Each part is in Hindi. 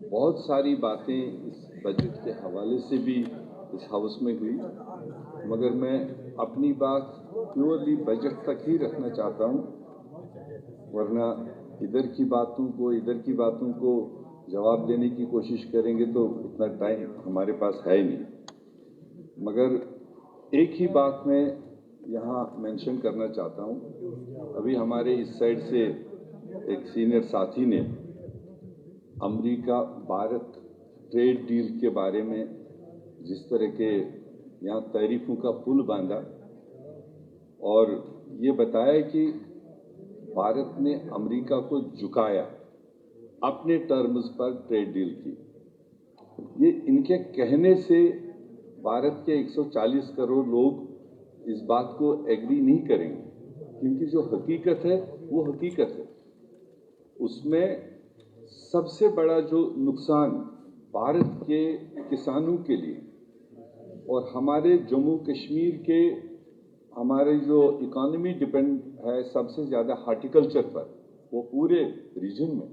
बहुत सारी बातें इस बजट के हवाले से भी इस हाउस में हुई, मगर मैं अपनी बात प्योरली बजट तक ही रखना चाहता हूं, वरना इधर की बातों को जवाब देने की कोशिश करेंगे तो उतना टाइम हमारे पास है नहीं। मगर एक ही बात मैं यहाँ मेंशन करना चाहता हूँ। अभी हमारे इस साइड से एक सीनियर साथी ने अमेरिका भारत ट्रेड डील के बारे में जिस तरह के यहाँ तैरीफों का पुल बांधा और ये बताया कि भारत ने अमेरिका को झुकाया, अपने टर्म्स पर ट्रेड डील की। ये इनके कहने से भारत के 140 करोड़ लोग इस बात को एग्री नहीं करेंगे, क्योंकि जो हकीकत है वो हकीकत है। उसमें सबसे बड़ा जो नुकसान भारत के किसानों के लिए और हमारे जम्मू कश्मीर के हमारे जो इकोनॉमी डिपेंड है सबसे ज्यादा हॉर्टिकल्चर पर, वो पूरे रीजन में,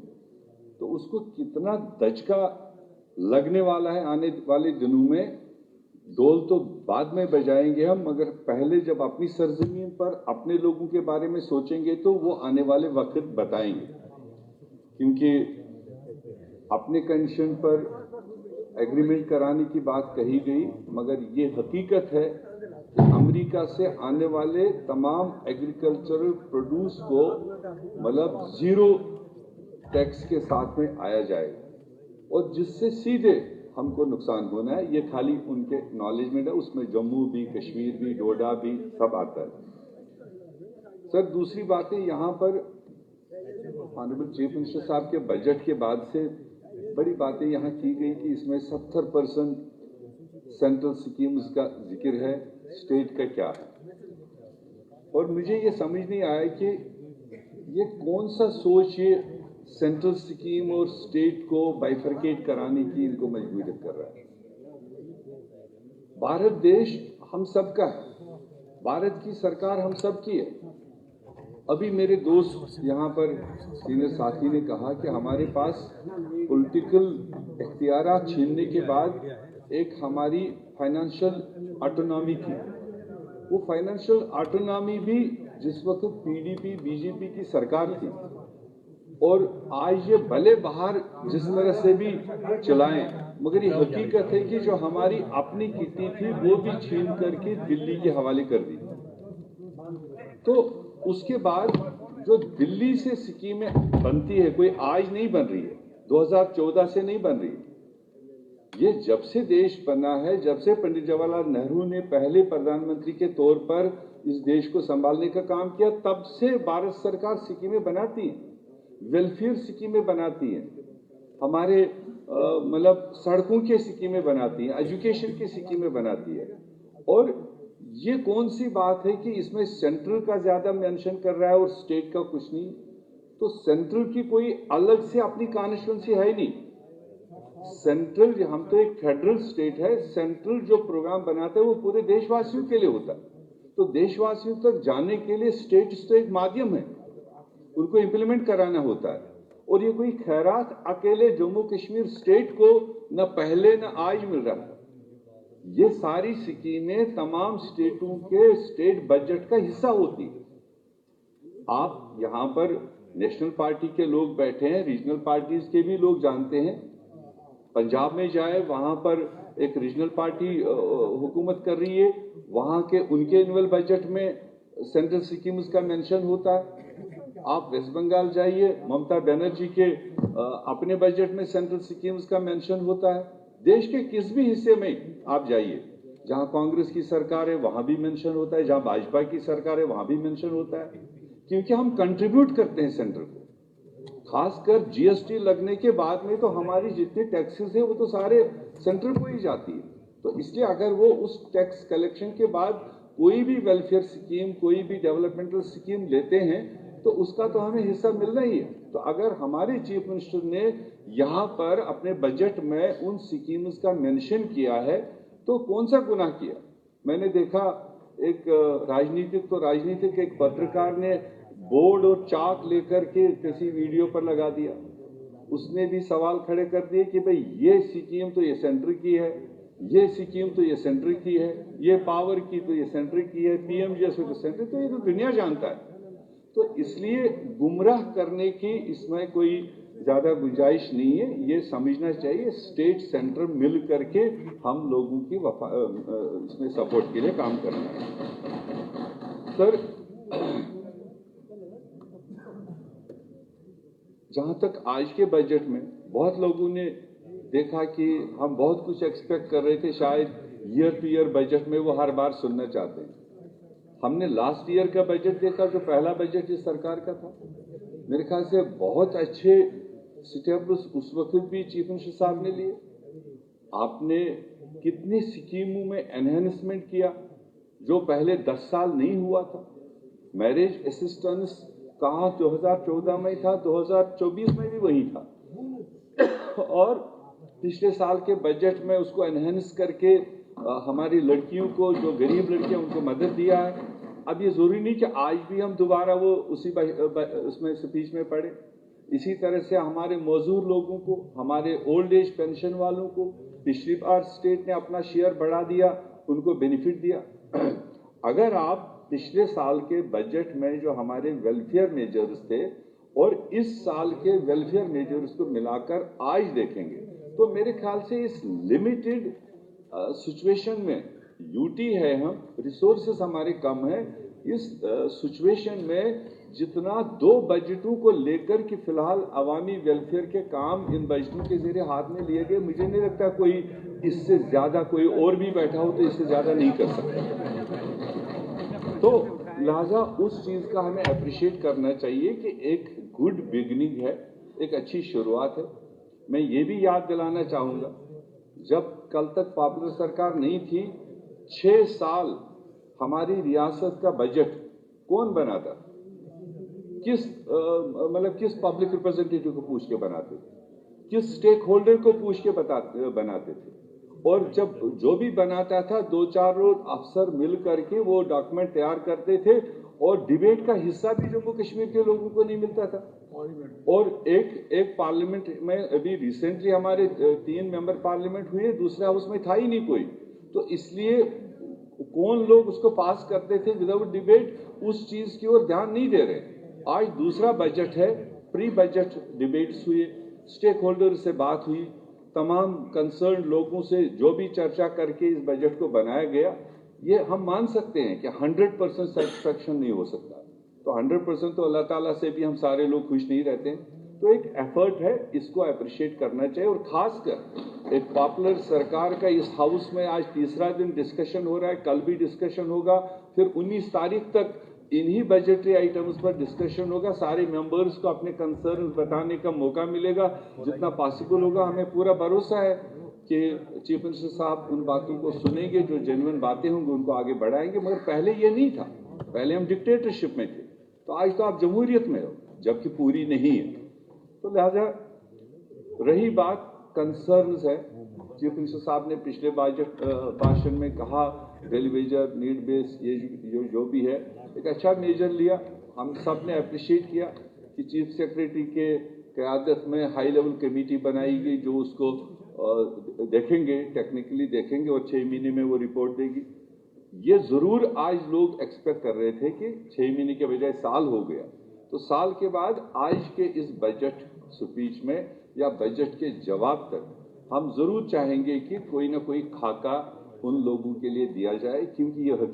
तो उसको कितना दचका लगने वाला है आने वाले दिनों में। ढोल तो बाद में बजाएंगे हम, मगर पहले जब अपनी सरजमीन पर अपने लोगों के बारे में सोचेंगे तो वो आने वाले वक्त बताएंगे। क्योंकि अपने कंडीशन पर एग्रीमेंट कराने की बात कही गई, मगर ये हकीकत है कि अमेरिका से आने वाले तमाम एग्रीकल्चरल प्रोड्यूस को मतलब जीरो टैक्स के साथ में आया जाएगा, और जिससे सीधे हमको नुकसान होना है। ये खाली उनके नॉलेज में है, उसमें जम्मू भी, कश्मीर भी, डोडा भी सब आता है। सर, दूसरी बात है, यहाँ पर ऑनरेबल चीफ मिनिस्टर साहब के बजट के बाद से बड़ी बातें यहाँ की गई कि इसमें 70% सेंट्रल स्कीम्स का जिक्र है, स्टेट का क्या है। और मुझे ये समझ नहीं आया कि ये कौन सा सोच ये सेंट्रल स्कीम और स्टेट को बाइफरकेट कराने की इनको मजबूर कर रहा है। भारत देश हम सबका है, भारत की सरकार हम सबकी है। अभी मेरे दोस्त यहाँ पर सीनियर साथी ने कहा कि हमारे पास पॉलिटिकल इख्तियारात छीनने के बाद एक हमारी फाइनेंशियल ऑटोनॉमी थी। वो फाइनेंशियल ऑटोनॉमी भी जिस वक्त पीडीपी बीजेपी की सरकार थी, और आज ये भले बाहर जिस तरह से भी चलाएं, मगर ये हकीकत है कि जो हमारी अपनी किटी थी वो भी छीन करके दिल्ली के हवाले कर दी। तो उसके बाद जो दिल्ली से स्कीमें बनती है, कोई आज नहीं बन रही है, 2014 से नहीं बन रही है। ये जब से देश बना है, जब से पंडित जवाहरलाल नेहरू ने पहले प्रधानमंत्री के तौर पर इस देश को संभालने का काम किया, तब से भारत सरकार स्कीमें बनाती है, वेलफेयर स्कीमें बनाती है, हमारे मतलब सड़कों की स्कीमें बनाती है, एजुकेशन की स्कीमें बनाती है। और ये कौन सी बात है कि इसमें सेंट्रल का ज्यादा मेंशन कर रहा है और स्टेट का कुछ नहीं। तो सेंट्रल की कोई अलग से अपनी कॉन्स्टिट्यूंसी है ही नहीं। सेंट्रल, हम तो एक फेडरल स्टेट है, सेंट्रल जो प्रोग्राम बनाता है वो पूरे देशवासियों के लिए होता है। तो देशवासियों तक जाने के लिए स्टेट तो एक माध्यम है, उनको इंप्लीमेंट कराना होता है। और ये कोई खैरात अकेले जम्मू कश्मीर स्टेट को न पहले न आज मिल रहा है। ये सारी स्कीमें तमाम स्टेटों के स्टेट बजट का हिस्सा होती है। आप यहाँ पर नेशनल पार्टी के लोग बैठे हैं, रीजनल पार्टीज के भी लोग जानते हैं। पंजाब में जाए, वहां पर एक रीजनल पार्टी हुकूमत कर रही है, वहां के उनके एनुअल बजट में सेंट्रल स्कीम्स का मेंशन होता है। आप वेस्ट बंगाल जाइए, ममता बनर्जी के अपने बजट में सेंट्रल स्कीम्स का मेंशन होता है। देश के किस भी हिस्से में आप जाइए, जहां कांग्रेस की सरकार है वहां भी मेंशन होता है, जहां भाजपा की सरकार है वहां भी मेंशन होता है, क्योंकि हम कंट्रीब्यूट करते हैं सेंट्रल को। खासकर जीएसटी लगने के बाद में तो हमारी जितनी टैक्सेस है वो तो सारे सेंट्रल को ही जाती है। तो इसलिए अगर वो उस टैक्स कलेक्शन के बाद कोई भी वेलफेयर स्कीम, कोई भी डेवलपमेंटल स्कीम लेते हैं तो उसका तो हमें हिस्सा मिलना ही है। तो अगर हमारे चीफ मिनिस्टर ने यहाँ पर अपने बजट में उन स्कीम्स का मेंशन किया है तो कौन सा गुनाह किया। मैंने देखा एक राजनीतिक एक पत्रकार ने बोर्ड और चाक लेकर के किसी वीडियो पर लगा दिया। उसने भी सवाल खड़े कर दिए कि भाई ये स्कीम तो ये सेंटर की है, ये स्कीम तो ये सेंटर की है, ये पावर की तो ये सेंटर की है, पीएमजीएस तो सेंटर, तो ये तो दुनिया जानता है। तो इसलिए गुमराह करने की इसमें कोई ज्यादा गुंजाइश नहीं है। ये समझना चाहिए स्टेट सेंटर मिल करके हम लोगों की इसमें सपोर्ट के लिए काम करना है। सर, जहां तक आज के बजट में बहुत लोगों ने देखा कि हम बहुत कुछ एक्सपेक्ट कर रहे थे, शायद ईयर टू ईयर बजट में वो हर बार सुनना चाहते हैं। हमने लास्ट ईयर का बजट देखा, जो पहला बजट इस सरकार का था, मेरे ख्याल से बहुत अच्छे स्टेप्स उस वक्त भी चीफ मिनिस्टर साहब ने लिए। आपने कितनी स्कीमों में एनहेंसमेंट किया जो पहले 10 साल नहीं हुआ था। मैरिज असिस्टेंस कहाँ 2014 में था, 2024 में भी वही था। और पिछले साल के बजट में उसको एनहेंस करके हमारी लड़कियों को, जो गरीब लड़कियां, उनको मदद दिया है। अब ये जरूरी नहीं कि आज भी हम दोबारा वो उसी उसमें स्पीच में पढ़े। इसी तरह से हमारे मजदूर लोगों को, हमारे ओल्ड एज पेंशन वालों को पिछली बार स्टेट ने अपना शेयर बढ़ा दिया, उनको बेनिफिट दिया। अगर आप पिछले साल के बजट में जो हमारे वेलफेयर मेजर्स थे और इस साल के वेलफेयर मेजर्स को मिलाकर आज देखेंगे, तो मेरे ख्याल से इस लिमिटेड सिचुएशन में यूटी है, हम रिसोर्सेस हमारे कम है, इस सिचुएशन में जितना 2 बजटों को लेकर कि फिलहाल अवामी वेलफेयर के काम इन बजटों के जरिए हाथ में लिए गए, मुझे नहीं लगता कोई इससे ज्यादा, कोई और भी बैठा हो तो इससे ज्यादा नहीं कर सकता। तो लिहाजा उस चीज का हमें अप्रिशिएट करना चाहिए कि एक गुड बिगनिंग है, एक अच्छी शुरुआत है। मैं ये भी याद दिलाना चाहूंगा, जब कल तक पॉपुलर सरकार नहीं थी, 6 साल हमारी रियासत का बजट कौन बनाता, किस पब्लिक रिप्रेजेंटेटिव को पूछ के बनाते थे, किस स्टेक होल्डर को पूछ के बनाते थे। और जब जो भी बनाता था, 2-4 रोज अफसर मिल करके वो डॉक्यूमेंट तैयार करते थे और डिबेट का हिस्सा भी जम्मू कश्मीर के लोगों को नहीं मिलता था। और एक पार्लियामेंट में अभी रिसेंटली हमारे 3 मेंबर पार्लियामेंट हुए, दूसरे हाउस में था ही नहीं कोई, तो इसलिए कौन लोग उसको पास करते थे विदाउट डिबेट, उस चीज की ओर ध्यान नहीं दे रहे। आज दूसरा बजट है, प्री बजट डिबेट्स हुए, स्टेक होल्डर से बात हुई, तमाम कंसर्न लोगों से जो भी चर्चा करके इस बजट को बनाया गया। ये हम मान सकते हैं कि 100% सेटिस्फैक्शन नहीं हो सकता, तो 100% तो अल्लाह ताला से भी हम सारे लोग खुश नहीं रहते हैं। तो एक एफर्ट है, इसको अप्रिशिएट करना चाहिए। और खासकर एक पॉपुलर सरकार का इस हाउस में आज तीसरा दिन डिस्कशन हो रहा है, कल भी डिस्कशन होगा, फिर 19 तारीख तक इन्हीं बजटरी आइटम्स पर डिस्कशन होगा। सारे मेंबर्स को अपने कंसर्न बताने का मौका मिलेगा, जितना पॉसिबल होगा। हमें पूरा भरोसा है कि चीफ मिनिस्टर साहब उन बातों को सुनेंगे, जो जेन्युइन बातें होंगी उनको आगे बढ़ाएंगे। मगर पहले ये नहीं था, पहले हम डिक्टेटरशिप में थे, तो आज तो आप जमहूरियत में हो, जबकि पूरी नहीं है। तो लिहाजा रही बात कंसर्न्स है, चीफ मिनिस्टर साहब ने पिछले बजट भाषण में कहा डेली वेजर, नीड बेस, ये जो भी है, एक अच्छा मेजर लिया। हम सब ने अप्रिशिएट किया कि चीफ सेक्रेटरी के क़यादत में हाई लेवल कमेटी बनाई गई, जो उसको देखेंगे, टेक्निकली देखेंगे और 6 महीने में वो रिपोर्ट देगी। ये जरूर आज लोग एक्सपेक्ट कर रहे थे कि 6 महीने के बजाय साल हो गया, तो साल के बाद आज के इस बजट स्पीच में या बजट के जवाब तक हम जरूर चाहेंगे कि कोई ना कोई खाका उन लोगों के लिए दिया जाए, क्योंकि यह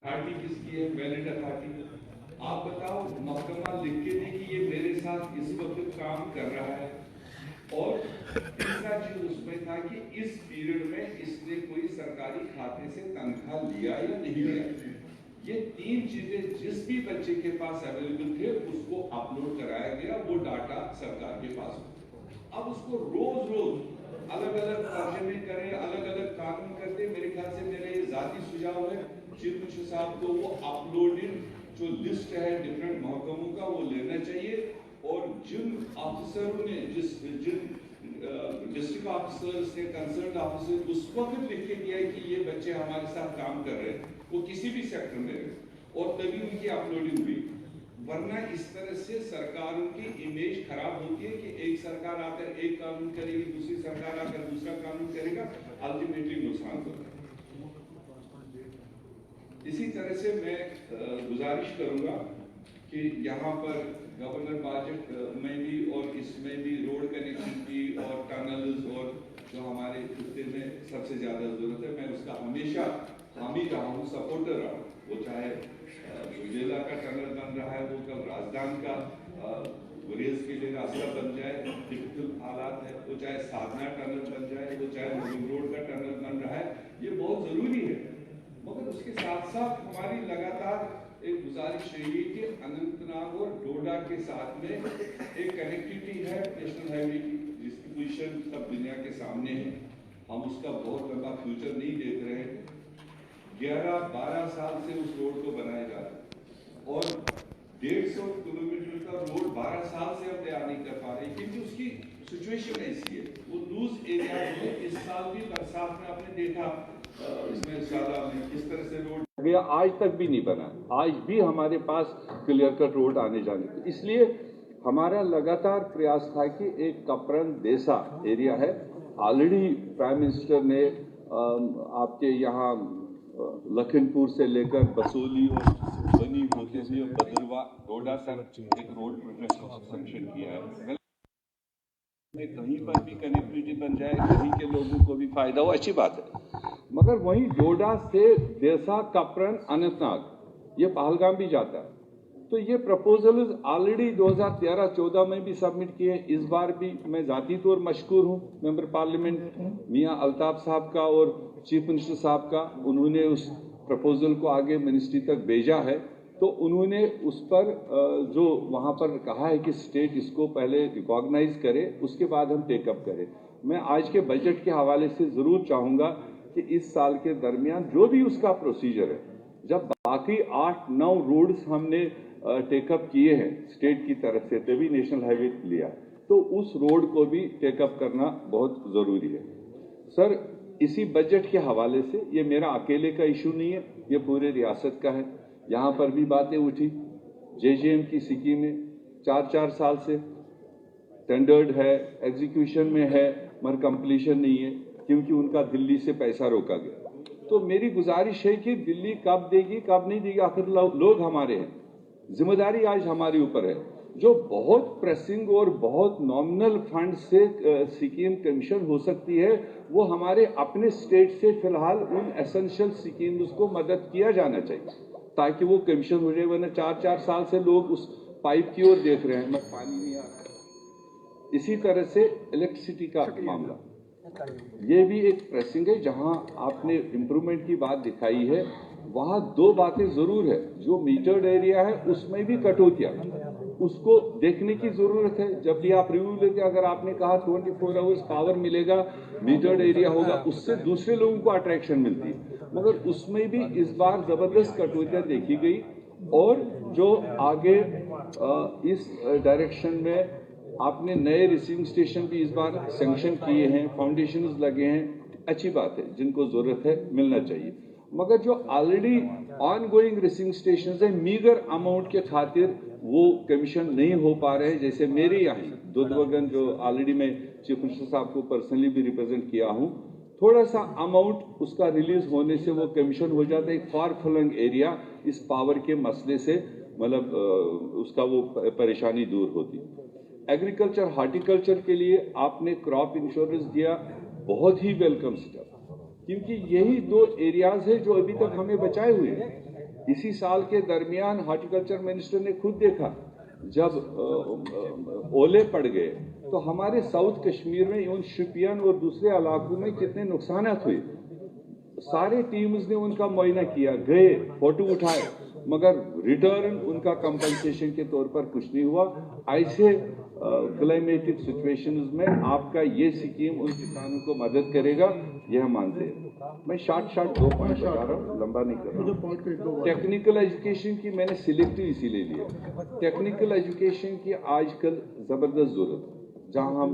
अथॉरिटी किसकी है, वैलिड अथॉरिटी। आप बताओ, महकमा लिख के दे कि ये मेरे साथ इस वक्त काम कर रहा है। और तीसरा चीज उसमें था कि इस पीरियड में इसने कोई सरकारी खाते से तनख्वाह लिया या नहीं लिया। ये तीन चीजें जिस भी बच्चे के पास अवेलेबल थे उसको अपलोड कराया गया, वो डाटा सरकार के पास। अब उसको रोज रोज अलग अलग तर्जमे करें, अलग अलग कानून करते। मेरे ख्याल से मेरा ये जाती सुझाव है चीफ मिनिस्टर साहब को, वो अपलोडेड जो लिस्ट है डिफरेंट महकमों का वो लेना चाहिए। और जिन ऑफिसरों ने जिन डिस्ट्रिक्ट ऑफिसर से कंसर्न ऑफिसर उस वक्त लिख के दिया है कि ये बच्चे हमारे साथ काम कर रहे हैं, वो किसी भी सेक्टर में रहे, और तभी उनकी अपलोडिंग हुई। वरना इस तरह से सरकारों की इमेज खराब होती है कि एक सरकार आकर एक कानून करेगी, दूसरी सरकार आकर दूसरा कानून करेगा, अल्टीमेटली नुकसान होगा। इसी तरह से मैं गुजारिश करूंगा कि यहाँ पर गवर्नर बजट में भी और इसमें भी रोड कनेक्टिविटी और टनल्स और जो हमारे खिते में सबसे ज्यादा जरूरत है, मैं उसका हमेशा हामी रहा हूँ, सपोर्टर रहा हूँ। वो चाहे बुंदेला का टनल बन रहा है, वो कल राजधानी का गुरेज के लिए रास्ता बन जाए, डिफिकल्ट हालात है, वो चाहे साधना टनल बन जाए, वो चाहे मुहिम रोड का टनल बन रहा है, ये बहुत जरूरी है। मगर उसके साथ साथ हमारी लगातार एक गुजारिश रही कि अनंतनाग और डोडा के साथ में एक कनेक्टिविटी है नेशनल हाईवे की, जिसकी पोजीशन सब दुनिया के सामने है। हम उसका बहुत लंबा फ्यूचर नहीं देख रहे हैं। 11-12 साल से उस रोड को बनाया जा रहा है और 150 किलोमीटर का रोड 12 साल से अब तैयार नहीं कर पा रहे, क्योंकि उसकी सिचुएशन ऐसी है। वो लूज एरिया में इस साल भी बरसात में आपने देखा, इसमें ज्यादा किस तरह से रोड गया, आज तक भी नहीं बना। आज भी हमारे पास क्लियर कट रोड आने जाने की, इसलिए हमारा लगातार प्रयास था कि एक कपरन देसा एरिया है, ऑलरेडी प्राइम मिनिस्टर ने आपके यहाँ लखनपुर से लेकर बसोली और बनी होते हुए बदरवा डोडा तक एक रोड प्रोजेक्ट सैंक्शन किया है। कहीं पर भी कनेक्टिविटी बन जाए, कहीं के लोगों को भी फायदा हो, अच्छी बात है। मगर वहीं डोडा से देसा, कपरन, अनंतनाग, ये पहलगाम भी जाता है। तो ये प्रपोजल ऑलरेडी 2013-14 में भी सबमिट किए। इस बार भी मैं जाती तौर मशकूर हूँ मेंबर पार्लियामेंट मियां अल्ताफ साहब का और चीफ मिनिस्टर साहब का। उन्होंने उस प्रपोजल को आगे मिनिस्ट्री तक भेजा है, तो उन्होंने उस पर जो वहां पर कहा है कि स्टेट इसको पहले रिकॉग्नाइज करे, उसके बाद हम टेकअप करें। मैं आज के बजट के हवाले से जरूर चाहूंगा कि इस साल के दरमियान जो भी उसका प्रोसीजर है, जब बाकी 8-9 रोड्स हमने टेकअप किए हैं स्टेट की तरफ से, तभी नेशनल हाईवे लिया, तो उस रोड को भी टेकअप करना बहुत जरूरी है। सर, इसी बजट के हवाले से, ये मेरा अकेले का इशू नहीं है, ये पूरे रियासत का है। यहाँ पर भी बातें उठी, जेजेएम की स्कीम में 4-4 साल से टेंडर्ड है, एग्जीक्यूशन में है, मगर कंप्लीशन नहीं है, क्योंकि उनका दिल्ली से पैसा रोका गया। तो मेरी गुजारिश है कि दिल्ली कब देगी कब नहीं देगी, आखिर लोग हमारे हैं, जिम्मेदारी आज हमारे ऊपर है। जो बहुत प्रेसिंग और बहुत नॉमिनल फंड से स्कीम कमीशन हो सकती है, वो हमारे अपने स्टेट से फिलहाल उन एसेंशियल स्कीम्स को मदद किया जाना चाहिए ताकि वो कमीशन हो जाए। वरना 4-4 साल से लोग उस पाइप की ओर देख रहे हैं, मगर पानी नहीं आ रहा है। इसी तरह से इलेक्ट्रिसिटी का मामला, ये भी एक प्रेसिंग है। जहां आपने इम्प्रूवमेंट की बात दिखाई है, वहां 2 बातें जरूर है। जो मीटर्ड एरिया है उसमें भी कटौतियां, उसको देखने की जरूरत है। जब भी आप रिव्यू लेते, अगर आपने कहा 24 आवर्स पावर मिलेगा, मीटर्ड एरिया होगा, उससे दूसरे लोगों को अट्रैक्शन मिलती है, मगर उसमें भी इस बार जबरदस्त कटौतियां देखी गई। और जो आगे इस डायरेक्शन में आपने नए रिसीविंग स्टेशन भी इस बार सैंक्शन किए हैं, फाउंडेशंस लगे हैं, अच्छी बात है, जिनको जरूरत है मिलना चाहिए। मगर जो already on going receiving station है, मीगर अमाउंट के खातिर वो कमीशन नहीं हो पा रहे हैं। जैसे मेरे यहाँ दुधवगन, जो ऑलरेडी मैं चीफ मिनिस्टर साहब को पर्सनली भी रिप्रेजेंट किया हूँ, थोड़ा सा अमाउंट उसका रिलीज होने से वो कमीशन हो जाता है। फार फ्लंग एरिया इस पावर के मसले से मतलब उसका वो परेशानी दूर होती। एग्रीकल्चर हार्टिकल्चर के लिए आपने क्रॉप इंश्योरेंस दिया, बहुत ही वेलकम स्टेप, क्योंकि यही 2 एरियाज है जो अभी तक हमें बचाए हुए हैं। इसी साल के दरमियान हॉर्टिकल्चर मिनिस्टर ने खुद देखा, जब ओले पड़ गए तो हमारे साउथ कश्मीर में उन शिपियन और दूसरे इलाकों में कितने नुकसान हुए। सारे टीम्स ने उनका मुआयना किया, गए, फोटो उठाए, मगर रिटर्न उनका कंपनसेशन के तौर पर कुछ नहीं हुआ। ऐसे क्लाइमेटिक सिचुएशंस में आपका ये स्कीम उन किसानों को मदद करेगा, यह मानते हैं। मैं शॉर्ट 2 पॉइंट बता रहा हूँ, लंबा नहीं कर रहा हूँ। टेक्निकल एजुकेशन की मैंने सिलेक्टिव इसीलिए लिया, टेक्निकल एजुकेशन की आजकल जबरदस्त जरूरत, जहाँ हम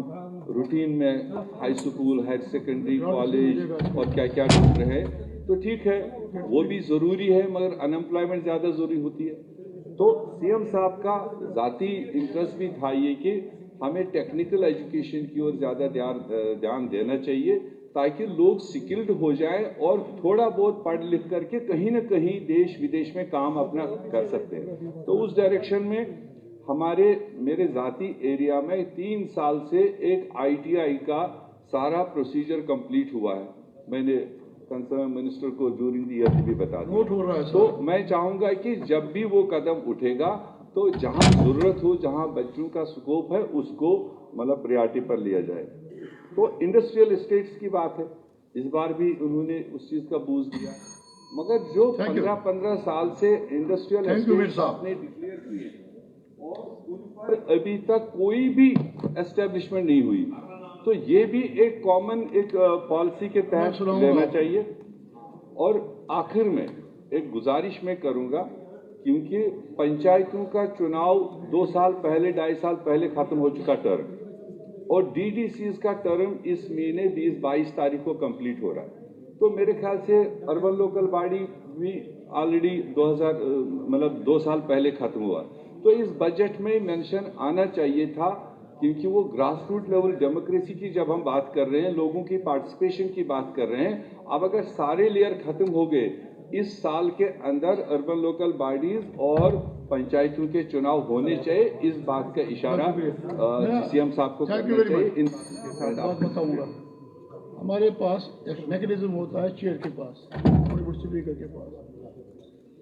रूटीन में high school, higher secondary, college और क्या क्या ढूंढ रहे हैं, तो ठीक है वो भी जरूरी है, मगर अनएम्प्लॉयमेंट ज्यादा जरूरी होती है। तो सीएम साहब का जाती इंटरेस्ट भी था ये कि हमें टेक्निकल एजुकेशन की ओर ज्यादा ध्यान देना चाहिए, ताकि लोग स्किल्ड हो जाए और थोड़ा बहुत पढ़ लिख करके कहीं न कहीं देश विदेश में काम अपना कर सकते हैं। तो उस डायरेक्शन में मेरे जाती एरिया में 3 साल से एक ITI का सारा प्रोसीजर कंप्लीट हुआ है। मैंने कंसर्न मिनिस्टर को ड्यूरिंग द ईयर भी बता दिया। तो मैं चाहूंगा कि जब भी वो कदम उठेगा तो जहां जरूरत हो, जहां बच्चों का स्कोप है, उसको मतलब प्रायोरिटी पर लिया जाए। तो इंडस्ट्रियल एस्टेट्स की बात है, इस बार भी उन्होंने उस चीज का बूस्ट दिया, मगर जो 15 साल से इंडस्ट्रियल एस्टेट्स आपने डिक्लेयर किए और उन पर अभी तक कोई भी एस्टेब्लिशमेंट नहीं हुई, तो ये भी एक कॉमन पॉलिसी के तहत लेना चाहिए। और आखिर में एक गुजारिश मैं करूंगा, क्योंकि पंचायतों का चुनाव 2 साल पहले, 2.5 साल पहले खत्म हो चुका टर्म, और DDCs का टर्म इस महीने 20-22 तारीख को कंप्लीट हो रहा है। तो मेरे ख्याल से अर्बन लोकल बॉडी भी ऑलरेडी 2 साल पहले खत्म हुआ। तो इस बजट में मेंशन आना चाहिए था, क्योंकि वो ग्रास रूट लेवल डेमोक्रेसी की जब हम बात कर रहे हैं, लोगों की पार्टिसिपेशन की बात कर रहे हैं, अब अगर सारे लेयर खत्म हो गए, इस साल के अंदर अर्बन लोकल बॉडीज और पंचायतों के चुनाव होने चाहिए, इस बात का इशारा CM साहब को करना चाहिए। इन बात बताऊंगा, हमारे पास एक मैकेनिज्म होता है चेयर के पास, स्पीकर के पास।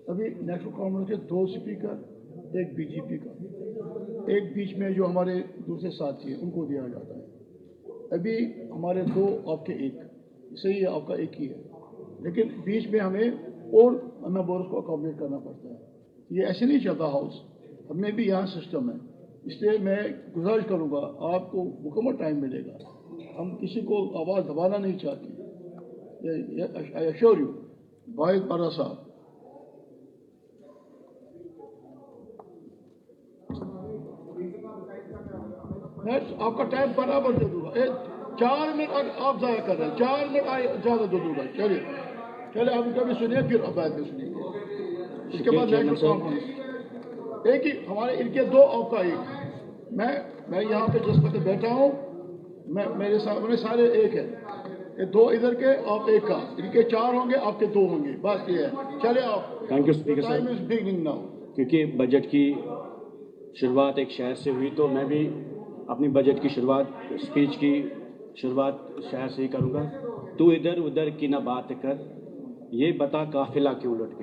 अभी नेशनल कांफ्रेंस के 2 स्पीकर, एक BJP का, एक बीच में जो हमारे दूसरे साथी हैं उनको दिया जाता है। अभी हमारे 2, आपके 1, सही है, आपका 1 ही है, लेकिन बीच में हमें और मेंबर्स को अकोमोडेट करना पड़ता है। ये ऐसे नहीं चलता हाउस, हमें भी यहाँ सिस्टम है। इसलिए मैं गुजारिश करूँगा, आपको मुकम्मल टाइम मिलेगा, हम किसी को आवाज़ दबाना नहीं चाहते। आई एश्योर यू भाई बारा साहब, आपका टाइम बराबर दे दूंगा। 4 मिनट आप ज़ाया कर रहे हैं, 4 मिनट ज़्यादा दे दूंगा। चलिए आप कभी सुनिए, फिर अब बैठ के सुनिए। इसके बाद एक ही हमारे, इनके 2, आपका 1। मैं यहाँ पे जिस पे बैठा हूँ, मेरे सामने सारे 1 है, ये 2 इधर के, आप 1 का, इनके 4 होंगे, आपके 2 होंगे, बस ये है। चलिए आप। थैंक यू स्पीकर साहब। Time is beginning now. क्योंकि बजट की शुरुआत एक शहर से हुई, तो मैं भी अपनी बजट की शुरुआत, स्पीच की शुरुआत शहर से ही करूँगा। तू इधर उधर की ना बात कर, ये बता काफिला क्यों लुट गया।